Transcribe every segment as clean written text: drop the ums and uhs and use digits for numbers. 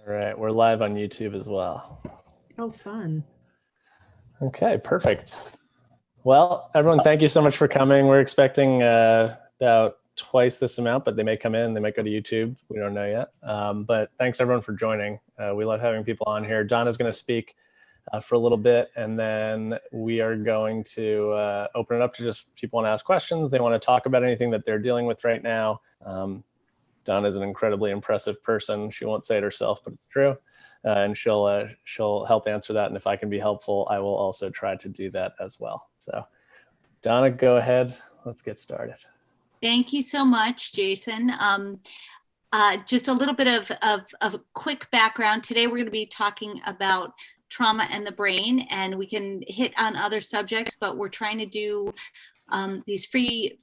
All right, we're live on YouTube as well. Oh, fun. Okay, perfect. Well, everyone, thank you so much for coming. We're expecting about twice this amount, but they may come in, they might go to YouTube. We don't know yet. But thanks everyone for joining. We love having people on here. Donna's going to speak for a little bit, and then we are going to open it up to just people want to ask questions. They want to talk about anything that they're dealing with right now. Donna is an incredibly impressive person. She won't say it herself, but it's true. And she'll help answer that. And if I can be helpful, I will also try to do that as well. So Donna, go ahead. Let's get started. Thank you so much, Jason. Just a little bit of a quick background. Today, we're going to be talking about trauma and the brain, and we can hit on other subjects, but we're trying to do these free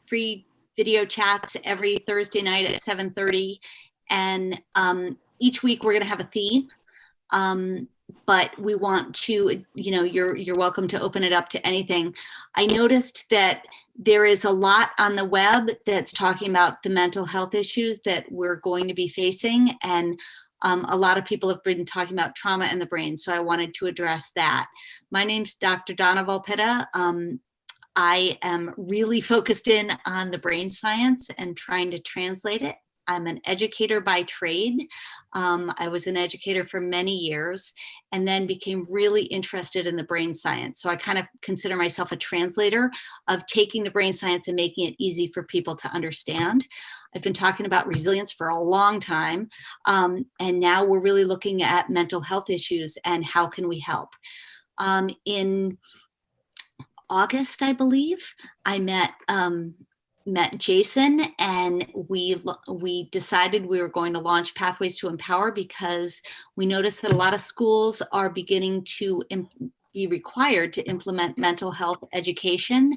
video chats every Thursday night at 7:30. And each week we're going to have a theme. But we want to, you're welcome to open it up to anything. I noticed that there is a lot on the web that's talking about the mental health issues that we're going to be facing. And a lot of people have been talking about trauma and the brain. So I wanted to address that. My name's Dr. Donna Volpitta. I am really focused in on the brain science and trying to translate it. I'm an educator by trade. I was an educator for many years and then became really interested in the brain science. So I kind of consider myself a translator of taking the brain science and making it easy for people to understand. I've been talking about resilience for a long time. And now we're really looking at mental health issues and how can we help. In August, I believe, I met Jason, and we decided we were going to launch Pathways to Empower because we noticed that a lot of schools are beginning to be required to implement mental health education,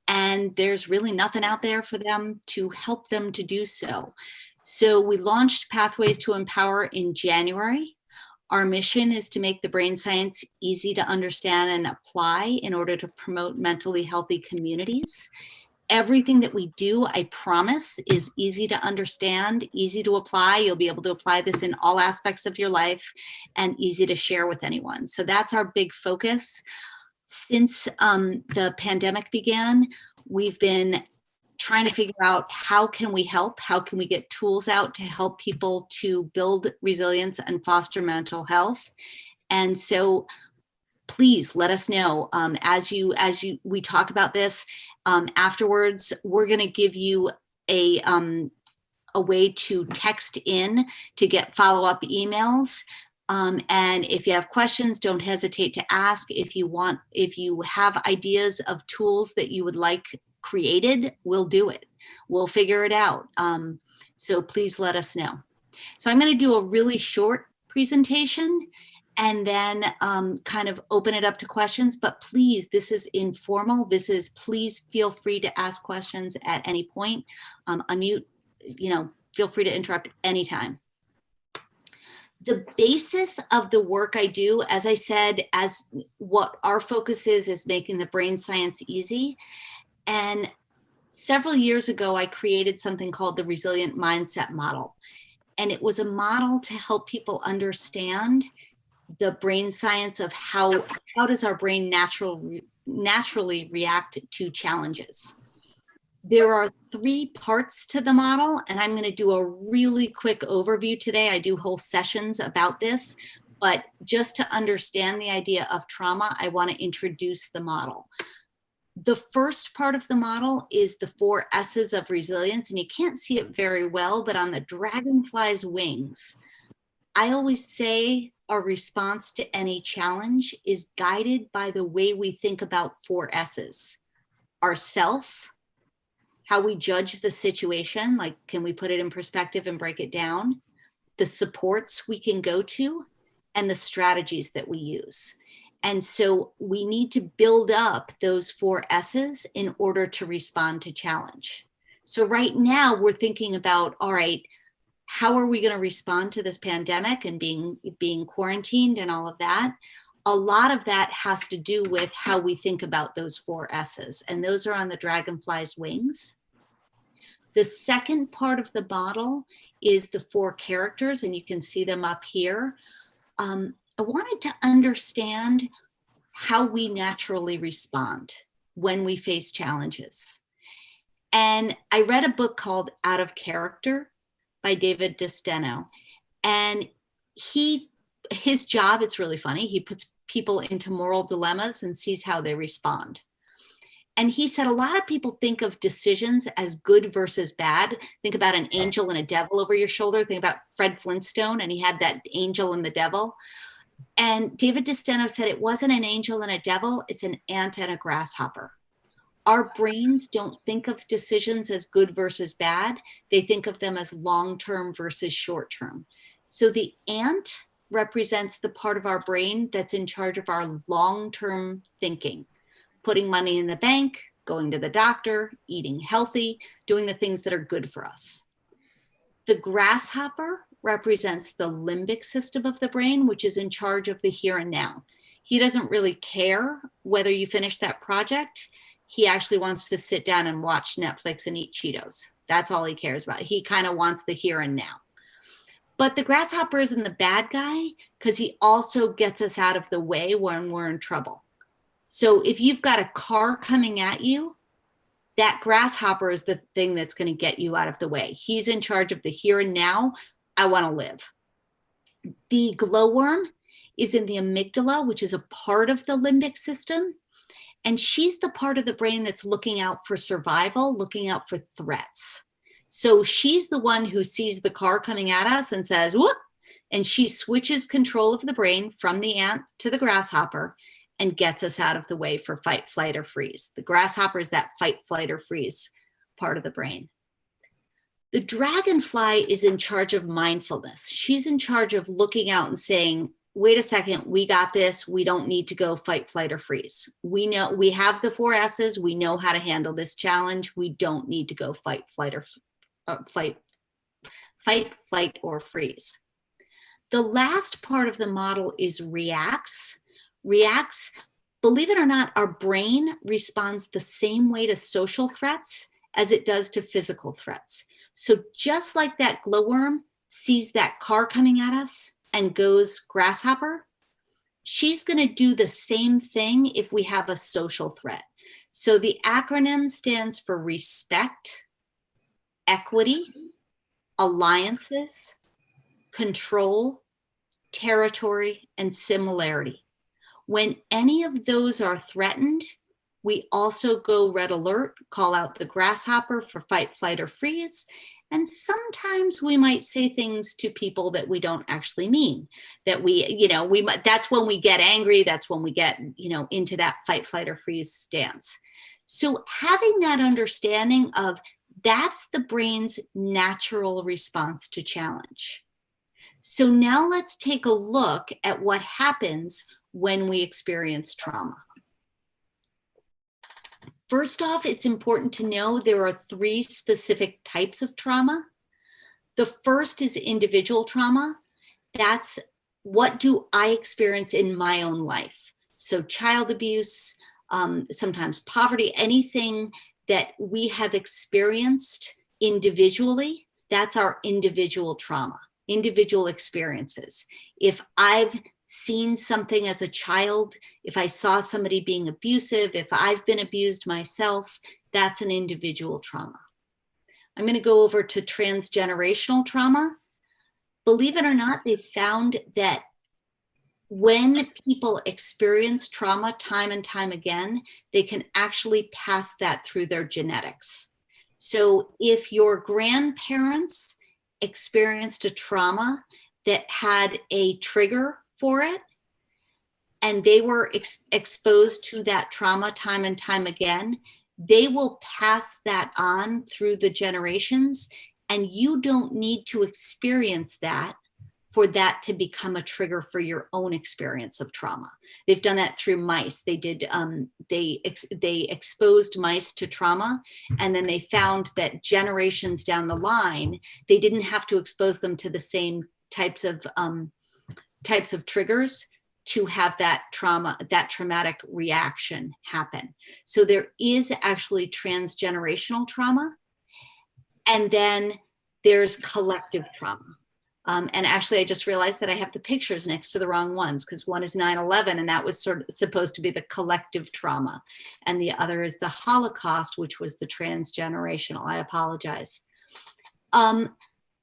and there's really nothing out there for them to help them to do so. So we launched Pathways to Empower in January. Our mission is to make the brain science easy to understand and apply in order to promote mentally healthy communities. Everything that we do, I promise, is easy to understand, easy to apply. You'll be able to apply this in all aspects of your life and easy to share with anyone. So that's our big focus. Since the pandemic began, we've been trying to figure out how can we help, how can we get tools out to help people to build resilience and foster mental health. And so please let us know as we talk about this. Afterwards, we're going to give you a way to text in to get follow-up emails. And if you have questions, don't hesitate to ask. If you have ideas of tools that you would like created, we'll do it. We'll figure it out. So please let us know. So I'm going to do a really short presentation and then kind of open it up to questions. But please, this is informal. Please feel free to ask questions at any point. Unmute, feel free to interrupt anytime. The basis of the work I do, as I said, as what our focus is making the brain science easy. And several years ago, I created something called the Resilient Mindset Model. And it was a model to help people understand the brain science of how does our brain naturally react to challenges. There are 3 parts to the model, and I'm going to do a really quick overview today. I do whole sessions about this, but just to understand the idea of trauma, I want to introduce the model. The first part of the model is the 4 S's of resilience, and you can't see it very well, but on the dragonfly's wings, I always say our response to any challenge is guided by the way we think about 4 S's. Ourself, how we judge the situation, like can we put it in perspective and break it down, the supports we can go to, and the strategies that we use. And so we need to build up those 4 S's in order to respond to challenge. So right now we're thinking about, all right, how are we going to respond to this pandemic and being quarantined and all of that? A lot of that has to do with how we think about those 4 S's, and those are on the dragonfly's wings. The second part of the model is the 4 characters, and you can see them up here. I wanted to understand how we naturally respond when we face challenges. And I read a book called Out of Character by David Desteno. And his job, it's really funny, he puts people into moral dilemmas and sees how they respond. And he said a lot of people think of decisions as good versus bad. Think about an angel and a devil over your shoulder. Think about Fred Flintstone, and he had that angel and the devil. And David Desteno said it wasn't an angel and a devil, it's an ant and a grasshopper. Our brains don't think of decisions as good versus bad. They think of them as long-term versus short-term. So the ant represents the part of our brain that's in charge of our long-term thinking. Putting money in the bank, going to the doctor, eating healthy, doing the things that are good for us. The grasshopper represents the limbic system of the brain, which is in charge of the here and now. He doesn't really care whether you finish that project. He actually wants to sit down and watch Netflix and eat Cheetos. That's all he cares about. He kind of wants the here and now. But the grasshopper isn't the bad guy because he also gets us out of the way when we're in trouble. So if you've got a car coming at you, that grasshopper is the thing that's going to get you out of the way. He's in charge of the here and now. I want to live. The glowworm is in the amygdala, which is a part of the limbic system. And she's the part of the brain that's looking out for survival, looking out for threats. So she's the one who sees the car coming at us and says, whoop, and she switches control of the brain from the ant to the grasshopper and gets us out of the way for fight, flight, or freeze. The grasshopper is that fight, flight, or freeze part of the brain. The dragonfly is in charge of mindfulness. She's in charge of looking out and saying, wait a second, we got this. We don't need to go fight, flight, or freeze. We know we have the 4 S's. We know how to handle this challenge. We don't need to go fight, flight, or freeze. The last part of the model is reacts. Reacts, believe it or not, our brain responds the same way to social threats as it does to physical threats. So just like that glowworm sees that car coming at us and goes grasshopper, she's going to do the same thing if we have a social threat. So the acronym stands for respect, equity, alliances, control, territory, and similarity. When any of those are threatened, we also go red alert, call out the grasshopper for fight, flight, or freeze. And sometimes we might say things to people that we don't actually mean, that that's when we get angry. That's when we get, into that fight, flight, or freeze stance. So having that understanding of that's the brain's natural response to challenge. So now let's take a look at what happens when we experience trauma. First off, it's important to know there are 3 specific types of trauma. The first is individual trauma. That's what do I experience in my own life? So child abuse, sometimes poverty, anything that we have experienced individually, that's our individual trauma, individual experiences. If I've seen something as a child, if I saw somebody being abusive, if I've been abused myself, that's an individual trauma. I'm going to go over to transgenerational trauma. Believe it or not, they've found that when people experience trauma time and time again, they can actually pass that through their genetics. So if your grandparents experienced a trauma that had a trigger for it, and they were exposed to that trauma time and time again, they will pass that on through the generations, and you don't need to experience that for that to become a trigger for your own experience of trauma. They've done that through mice. They did, they exposed mice to trauma, and then they found that generations down the line, they didn't have to expose them to the same types of triggers to have that trauma, that traumatic reaction happen. So there is actually transgenerational trauma. And then there's collective trauma. And actually, I just realized that I have the pictures next to the wrong ones, because one is 9/11, and that was sort of supposed to be the collective trauma. And the other is the Holocaust, which was the transgenerational. I apologize.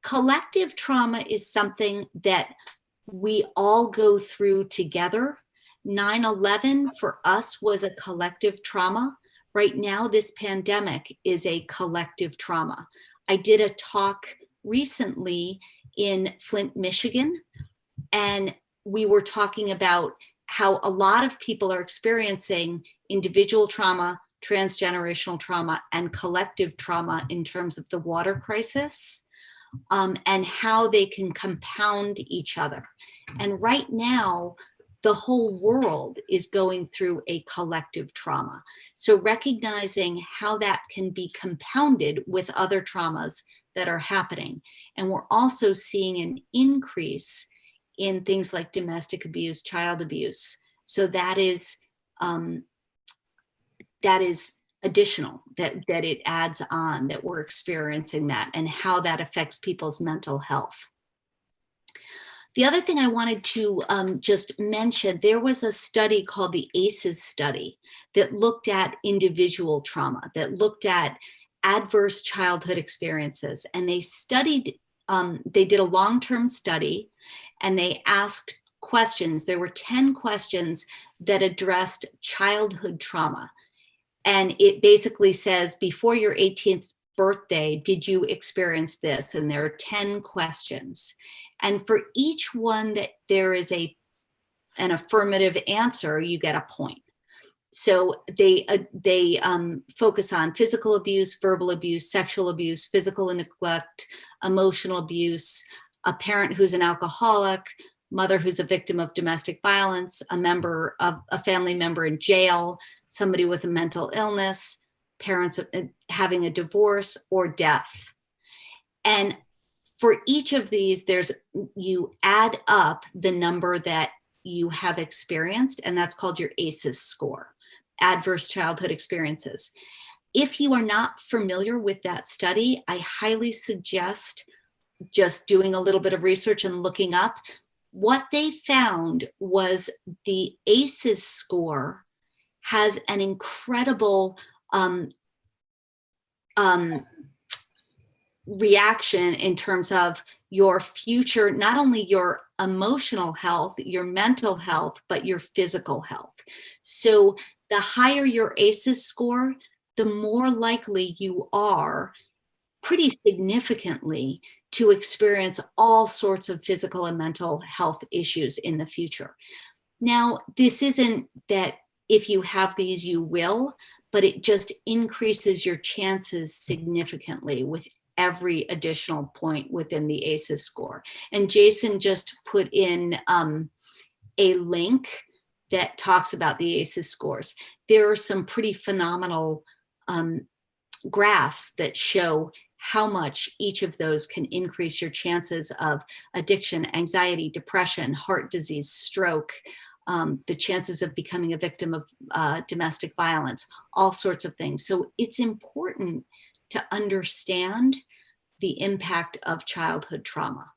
Collective trauma is something that we all go through together. 9/11 for us was a collective trauma. Right now, this pandemic is a collective trauma. I did a talk recently in Flint, Michigan, and we were talking about how a lot of people are experiencing individual trauma, transgenerational trauma, and collective trauma in terms of the water crisis, and how they can compound each other. And right now, the whole world is going through a collective trauma. So recognizing how that can be compounded with other traumas that are happening. And we're also seeing an increase in things like domestic abuse, child abuse. So that is additional, that it adds on, that we're experiencing that, and how that affects people's mental health. The other thing I wanted to just mention, there was a study called the ACEs study that looked at individual trauma, that looked at adverse childhood experiences. And they studied, they did a long-term study, and they asked questions. There were 10 questions that addressed childhood trauma. And it basically says, before your 18th birthday, did you experience this? And there are 10 questions. And for each one that there is an affirmative answer, you get a point. So they focus on physical abuse, verbal abuse, sexual abuse, physical neglect, emotional abuse, a parent who's an alcoholic, mother who's a victim of domestic violence, a family member in jail, somebody with a mental illness, parents having a divorce, or death. And for each of these, you add up the number that you have experienced, and that's called your ACEs score, adverse childhood experiences. If you are not familiar with that study, I highly suggest just doing a little bit of research and looking up. What they found was the ACEs score has an incredible reaction in terms of your future, not only your emotional health, your mental health, but your physical health. So the higher your ACEs score, the more likely you are, pretty significantly, to experience all sorts of physical and mental health issues in the future. Now, this isn't that if you have these, you will, but it just increases your chances significantly with every additional point within the ACEs score. And Jason just put in a link that talks about the ACEs scores. There are some pretty phenomenal graphs that show how much each of those can increase your chances of addiction, anxiety, depression, heart disease, stroke, the chances of becoming a victim of domestic violence, all sorts of things. So it's important to understand the impact of childhood trauma.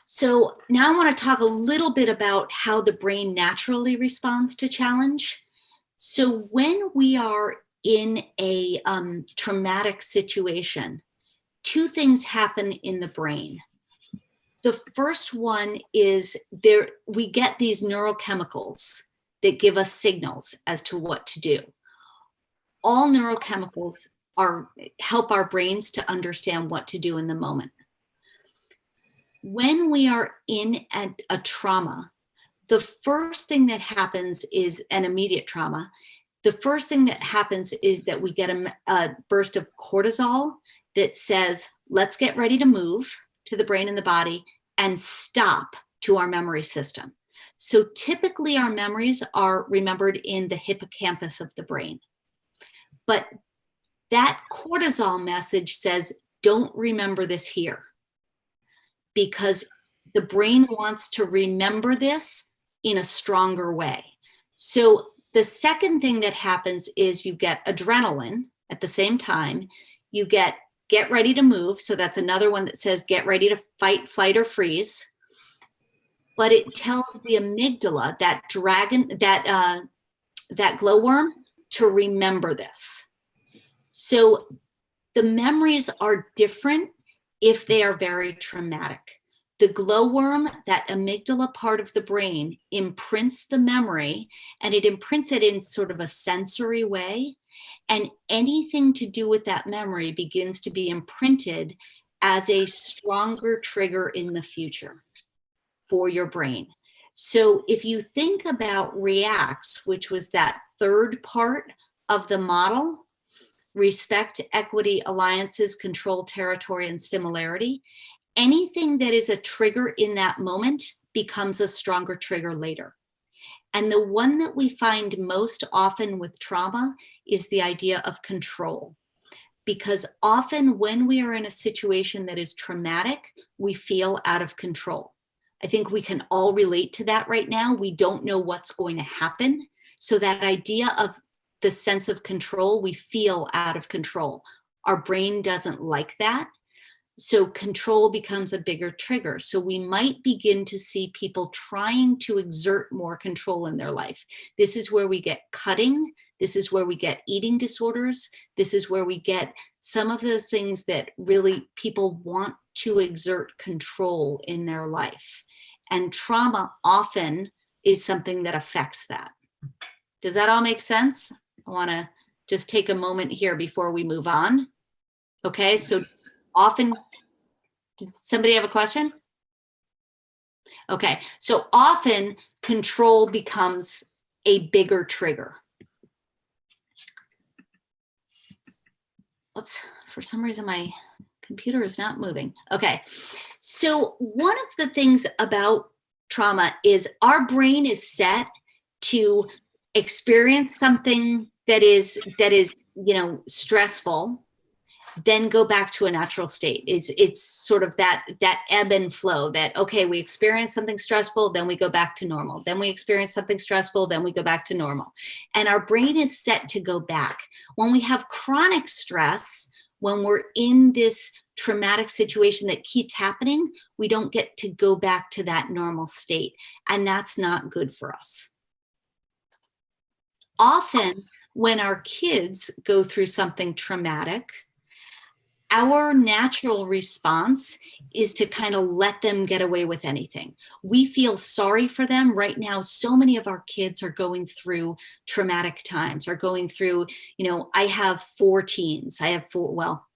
So now I want to talk a little bit about how the brain naturally responds to challenge. So when we are in a traumatic situation, two things happen in the brain. The first one is we get these neurochemicals that give us signals as to what to do. All neurochemicals help our brains to understand what to do in the moment. When we are in a trauma, the first thing that happens is an immediate trauma. The first thing that happens is that we get a burst of cortisol that says, let's get ready to move to the brain and the body and stop to our memory system. So typically our memories are remembered in the hippocampus of the brain. But that cortisol message says, don't remember this here, because the brain wants to remember this in a stronger way. So the second thing that happens is you get adrenaline at the same time. You get get ready to move. So that's another one that says get ready to fight, flight, or freeze. But it tells the amygdala, that dragon, that glowworm, to remember this. So the memories are different if they are very traumatic. The glowworm, that amygdala part of the brain, imprints the memory, and it imprints it in sort of a sensory way. And anything to do with that memory begins to be imprinted as a stronger trigger in the future for your brain. So if you think about reacts, which was that third part of the model, respect, equity, alliances, control, territory, and similarity, anything that is a trigger in that moment becomes a stronger trigger later. And the one that we find most often with trauma is the idea of control. Because often when we are in a situation that is traumatic, we feel out of control. I think we can all relate to that right now. We don't know what's going to happen. So that idea of the sense of control, we feel out of control. Our brain doesn't like that. So control becomes a bigger trigger. So we might begin to see people trying to exert more control in their life. This is where we get cutting. This is where we get eating disorders. This is where we get some of those things that really people want to exert control in their life. And trauma often is something that affects that. Does that all make sense? I want to just take a moment here before we move on. Okay, so often, did somebody have a question? Okay, so often control becomes a bigger trigger. Oops, for some reason my computer is not moving. Okay, so one of the things about trauma is our brain is set to experience something that is stressful, then go back to a natural state. It's sort of that ebb and flow, that, okay, we experience something stressful, then we go back to normal. Then we experience something stressful, then we go back to normal. And our brain is set to go back. When we have chronic stress, when we're in this traumatic situation that keeps happening, we don't get to go back to that normal state. And that's not good for us. Often when our kids go through something traumatic, our natural response is to kind of let them get away with anything. We feel sorry for them. Right now, so many of our kids are going through traumatic times, are going through, I have 4 teens. I have 4, well,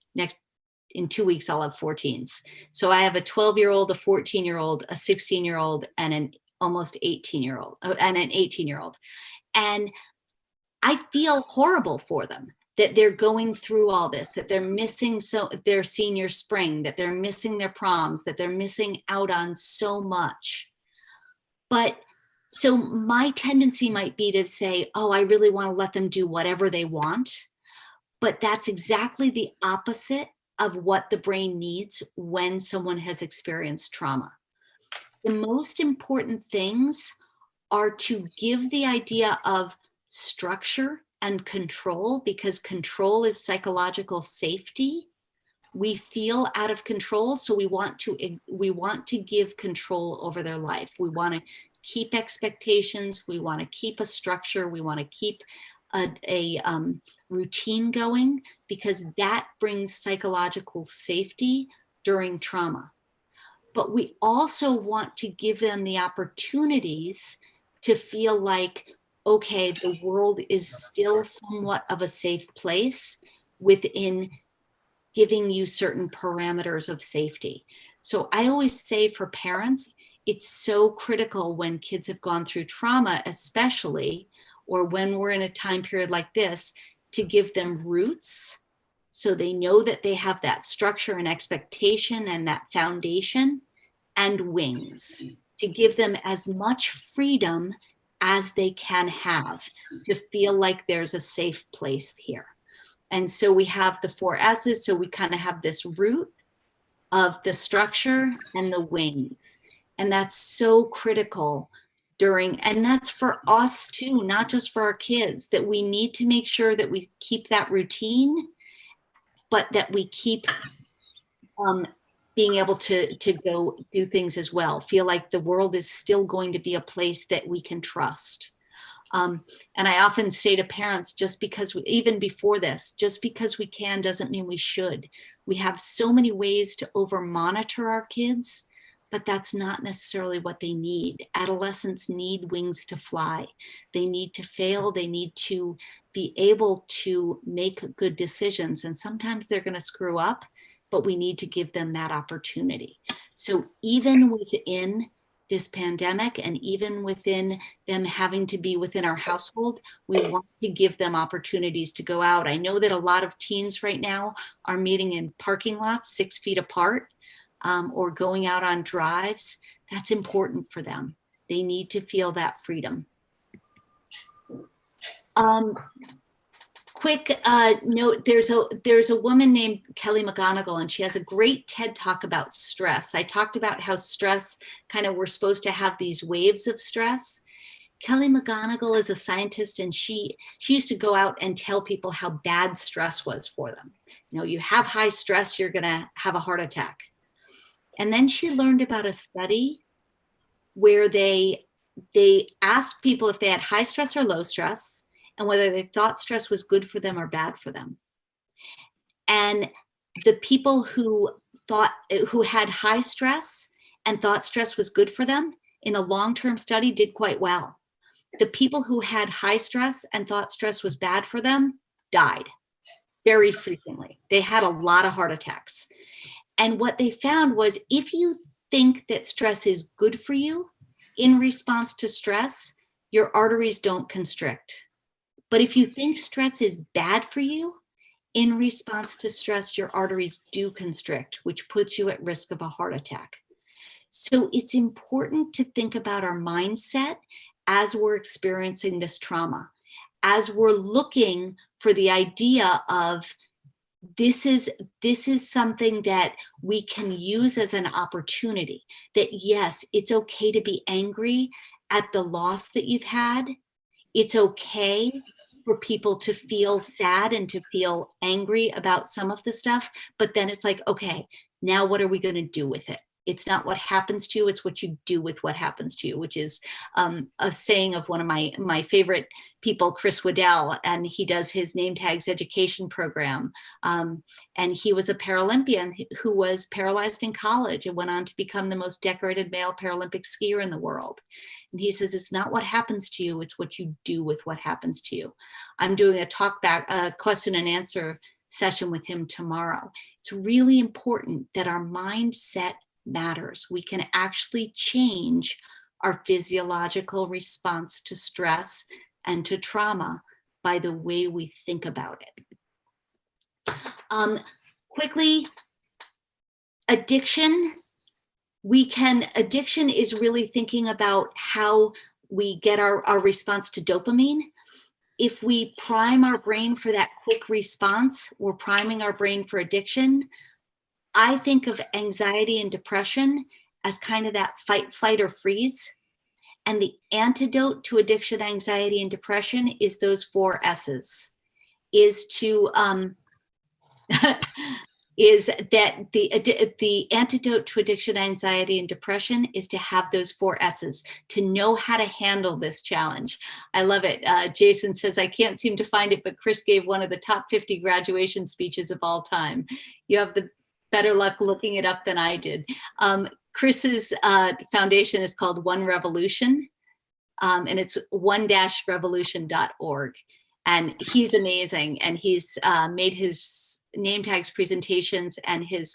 in 2 weeks, I'll have 4 teens. So I have a 12-year-old, a 14-year-old, a 16-year-old, and an almost 18-year-old, and an 18-year-old. And I feel horrible for them, that they're going through all this, that they're missing their senior spring, that they're missing their proms, that they're missing out on so much. But so my tendency might be to say, oh, I really want to let them do whatever they want. But that's exactly the opposite of what the brain needs when someone has experienced trauma. The most important things are to give the idea of structure and control, because control is psychological safety. We feel out of control, so we want to give control over their life. We want to keep expectations. We want to keep a structure. We want to keep a routine going, because that brings psychological safety during trauma. But we also want to give them the opportunities to feel like, okay, the world is still somewhat of a safe place within giving you certain parameters of safety. So I always say for parents, it's so critical when kids have gone through trauma, especially, or when we're in a time period like this, to give them roots so they know that they have that structure and expectation and that foundation, and wings, to give them as much freedom as they can have, to feel like there's a safe place here. And so we have the 4 S's. So we kind of have this root of the structure and the wings. And that's so critical and that's for us too, not just for our kids, that we need to make sure that we keep that routine but that we keep being able to go do things as well, feel like the world is still going to be a place that we can trust. And I often say to parents, just because even before this, just because we can doesn't mean we should. We have so many ways to over monitor our kids, but that's not necessarily what they need. Adolescents need wings to fly. They need to fail. They need to be able to make good decisions. And sometimes they're going to screw up, but we need to give them that opportunity. So even within this pandemic and even within them having to be within our household, we want to give them opportunities to go out. I know that a lot of teens right now are meeting in parking lots 6 feet apart, or going out on drives. That's important for them. They need to feel that freedom. Quick note, there's a woman named Kelly McGonigal, and she has a great TED Talk about stress. I talked about how stress, kind of, we're supposed to have these waves of stress. Kelly McGonigal is a scientist, and she used to go out and tell people how bad stress was for them. You know, you have high stress, you're gonna have a heart attack. And then she learned about a study where they asked people if they had high stress or low stress, and whether they thought stress was good for them or bad for them. And the people who had high stress and thought stress was good for them in a long-term study did quite well. The people who had high stress and thought stress was bad for them died very frequently. They had a lot of heart attacks. And what they found was, if you think that stress is good for you in response to stress, your arteries don't constrict. But if you think stress is bad for you, in response to stress, your arteries do constrict, which puts you at risk of a heart attack. So it's important to think about our mindset as we're experiencing this trauma, as we're looking for the idea of, this is something that we can use as an opportunity, that yes, it's okay to be angry at the loss that you've had. It's okay for people to feel sad and to feel angry about some of the stuff, but then it's like, okay, now what are we going to do with it? It's not what happens to you, it's what you do with what happens to you, which is a saying of one of my favorite people, Chris Waddell, and he does his name tags education program. And he was a Paralympian who was paralyzed in college and went on to become the most decorated male Paralympic skier in the world. And he says, it's not what happens to you, it's what you do with what happens to you. I'm doing a question and answer session with him tomorrow. It's really important that our mindset matters. We can actually change our physiological response to stress and to trauma by the way we think about it. Quickly, addiction. Addiction is really thinking about how we get our response to dopamine. If we prime our brain for that quick response, we're priming our brain for addiction. I think of anxiety and depression as kind of that fight, flight, or freeze. And the antidote to addiction, anxiety, and depression is those 4 S's. Is that the antidote to addiction, anxiety, and depression is to have those 4 S's, to know how to handle this challenge. I love it. Jason says, I can't seem to find it, but Chris gave one of the top 50 graduation speeches of all time. You have the better luck looking it up than I did. Chris's foundation is called One Revolution, and it's one-revolution.org. And he's amazing. And he's made his name tags presentations and his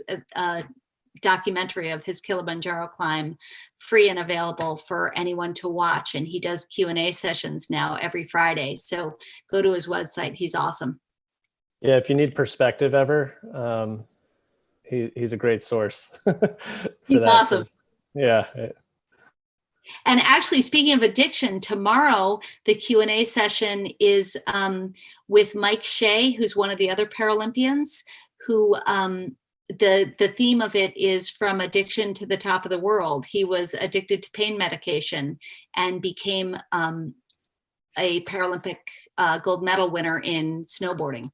documentary of his Kilimanjaro climb free and available for anyone to watch. And he does Q&A sessions now every Friday. So go to his website. He's awesome. Yeah, if you need perspective ever, he's a great source for he's that. Awesome. Yeah. And actually, speaking of addiction, tomorrow the Q&A session is with Mike Shea, who's one of the other Paralympians, who the theme of it is from addiction to the top of the world. He was addicted to pain medication and became a Paralympic gold medal winner in snowboarding.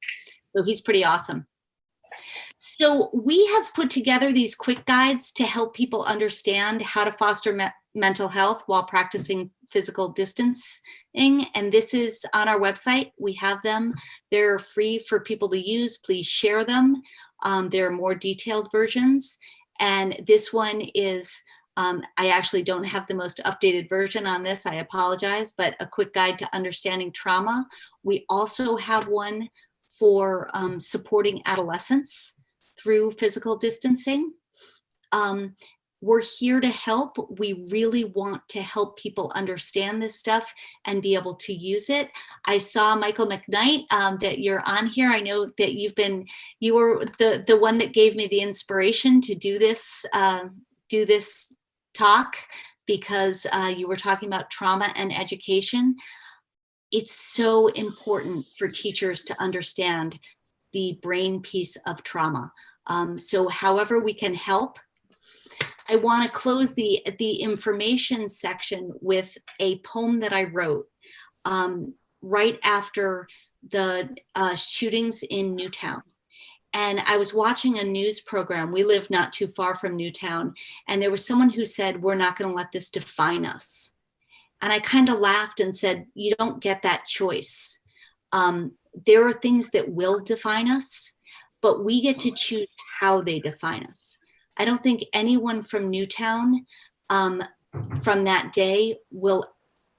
So he's pretty awesome. So we have put together these quick guides to help people understand how to foster mental health while practicing physical distancing. And this is on our website. We have them. They're free for people to use. Please share them. There are more detailed versions. And this one is, I actually don't have the most updated version on this. I apologize, but a quick guide to understanding trauma. We also have one for supporting adolescents through physical distancing. We're here to help. We really want to help people understand this stuff and be able to use it. I saw Michael McKnight that you're on here. I know that you were the one that gave me the inspiration to do this talk, because you were talking about trauma and education. It's so important for teachers to understand the brain piece of trauma. So however we can help. I want to close the information section with a poem that I wrote right after the shootings in Newtown. And I was watching a news program. We live not too far from Newtown. And there was someone who said, "We're not going to let this define us." And I kind of laughed and said, you don't get that choice. There are things that will define us, but we get to choose how they define us. I don't think anyone from Newtown from that day will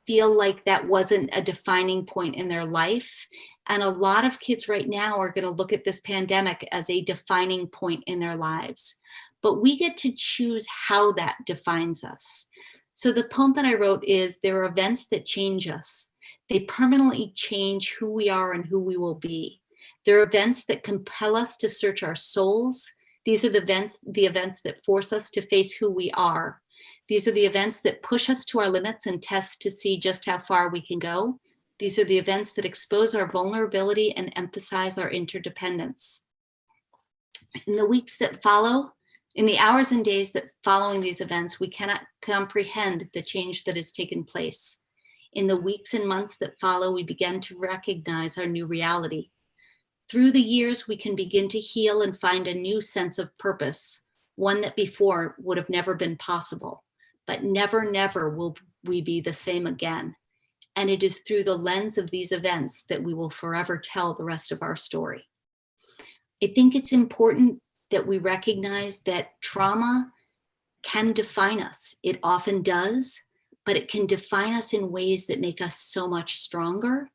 feel like that wasn't a defining point in their life. And a lot of kids right now are going to look at this pandemic as a defining point in their lives. But we get to choose how that defines us. So the poem that I wrote is, there are events that change us. They permanently change who we are and who we will be. There are events that compel us to search our souls. These are the events that force us to face who we are. These are the events that push us to our limits and test to see just how far we can go. These are the events that expose our vulnerability and emphasize our interdependence. In the weeks that follow, in the hours and days that following these events, we cannot comprehend the change that has taken place. In the weeks and months that follow, we begin to recognize our new reality. Through the years, we can begin to heal and find a new sense of purpose, one that before would have never been possible. But never, never will we be the same again. And it is through the lens of these events that we will forever tell the rest of our story. I think it's important that we recognize that trauma can define us. It often does, but it can define us in ways that make us so much stronger.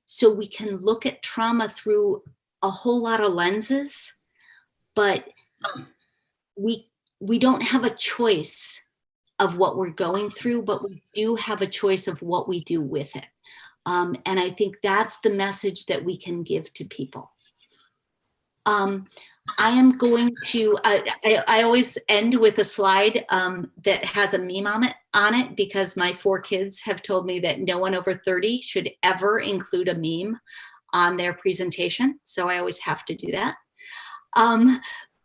So we can look at trauma through a whole lot of lenses, but we don't have a choice of what we're going through, but we do have a choice of what we do with it. And I think that's the message that we can give to people. I am going to, I always end with a slide that has a meme on it because my 4 kids have told me that no one over 30 should ever include a meme on their presentation. So I always have to do that.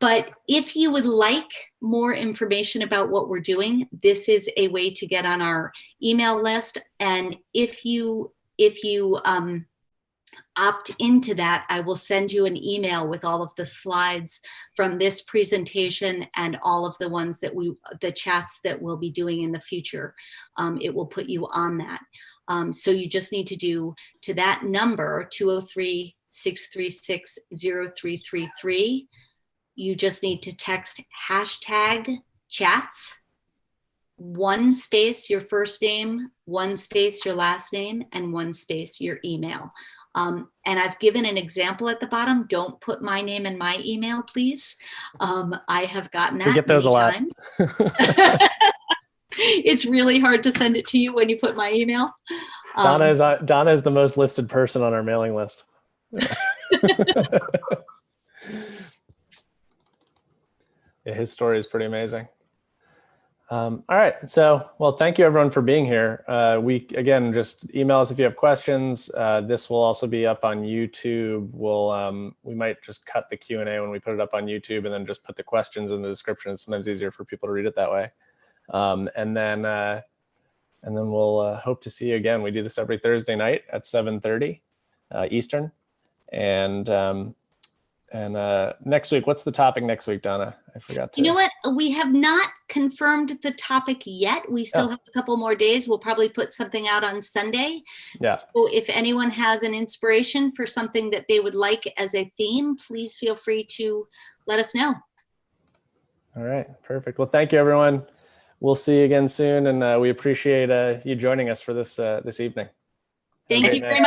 But if you would like more information about what we're doing, this is a way to get on our email list. And if you opt into that, I will send you an email with all of the slides from this presentation and all of the ones that the chats that we'll be doing in the future. It will put you on that. So you just need to do to that number, 203-636-0333. You just need to text #chats, 1 space your first name, 1 space your last name, and 1 space your email. And I've given an example at the bottom. Don't put my name and my email, please. I have gotten that we get those a lot. times. It's really hard to send it to you when you put my email. Donna is the most listed person on our mailing list. Yeah, his story is pretty amazing. All right. So, well, thank you everyone for being here. Again, just email us if you have questions. This will also be up on YouTube. We might just cut the Q&A when we put it up on YouTube and then just put the questions in the description. It's sometimes easier for people to read it that way. And then we'll hope to see you again. We do this every Thursday night at 7:30 Eastern. And And next week, what's the topic next week, Donna? I forgot to. You know what? We have not confirmed the topic yet. We still have a couple more days. We'll probably put something out on Sunday. Yeah. So if anyone has an inspiration for something that they would like as a theme, please feel free to let us know. All right, perfect. Well, thank you, everyone. We'll see you again soon, and we appreciate you joining us for this evening. Thank you very much.